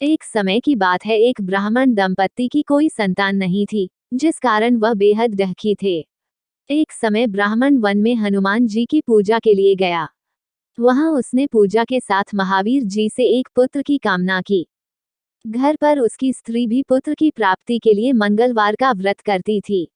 एक समय की बात है, एक ब्राह्मण दंपत्ति की कोई संतान नहीं थी, जिस कारण वह बेहद दुखी थे। एक समय ब्राह्मण वन में हनुमान जी की पूजा के लिए गया। वहां उसने पूजा के साथ महावीर जी से एक पुत्र की कामना की। घर पर उसकी स्त्री भी पुत्र की प्राप्ति के लिए मंगलवार का व्रत करती थी।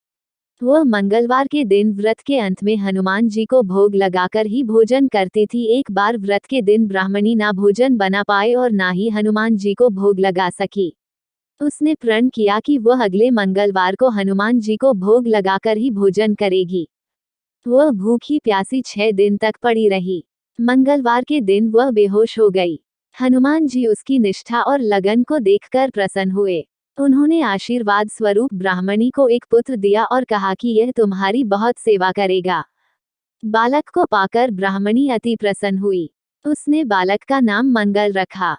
वह मंगलवार के दिन व्रत के अंत में हनुमान जी को भोग लगाकर ही भोजन करती थी। एक बार व्रत के दिन ब्राह्मणी ना भोजन बना पाए और ना ही हनुमान जी को भोग लगा सकी। उसने प्रण किया कि वह अगले मंगलवार को हनुमान जी को भोग लगाकर ही भोजन करेगी। वह भूखी प्यासी 6 दिन तक पड़ी रही। मंगलवार के दिन वह बेहोश हो गई। हनुमान जी उसकी निष्ठा और लगन को देखकर प्रसन्न हुए। उन्होंने आशीर्वाद स्वरूप ब्राह्मणी को एक पुत्र दिया और कहा कि यह तुम्हारी बहुत सेवा करेगा। बालक को पाकर ब्राह्मणी अति प्रसन्न हुई। उसने बालक का नाम मंगल रखा।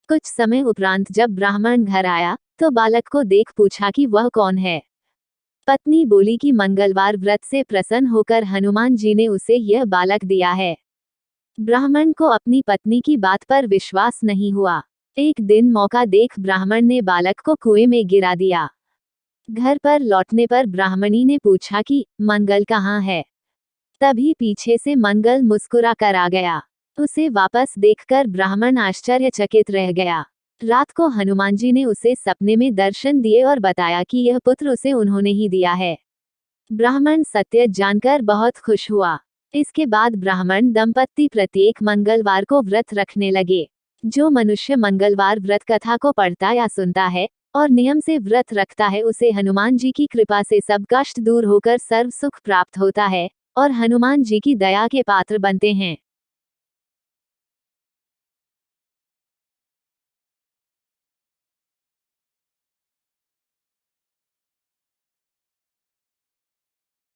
कुछ समय उपरांत जब ब्राह्मण घर आया तो बालक को देख पूछा कि वह कौन है। पत्नी बोली कि मंगलवार व्रत से प्रसन्न होकर हनुमान जी ने उसे यह बालक दिया है। ब्राह्मण को अपनी पत्नी की बात पर विश्वास नहीं हुआ। एक दिन मौका देख ब्राह्मण ने बालक को कुएं में गिरा दिया। घर पर लौटने पर ब्राह्मणी ने पूछा कि मंगल कहाँ है। तभी पीछे से मंगल मुस्कुरा कर आ गया। उसे वापस देखकर ब्राह्मण आश्चर्यचकित रह गया। रात को हनुमान जी ने उसे सपने में दर्शन दिए और बताया कि यह पुत्र उसे उन्होंने ही दिया है। ब्राह्मण सत्य जानकर बहुत खुश हुआ। इसके बाद ब्राह्मण दंपत्ति प्रत्येक मंगलवार को व्रत रखने लगे। जो मनुष्य मंगलवार व्रत कथा को पढ़ता या सुनता है और नियम से व्रत रखता है, उसे हनुमान जी की कृपा से सब कष्ट दूर होकर सर्व सुख प्राप्त होता है और हनुमान जी की दया के पात्र बनते हैं।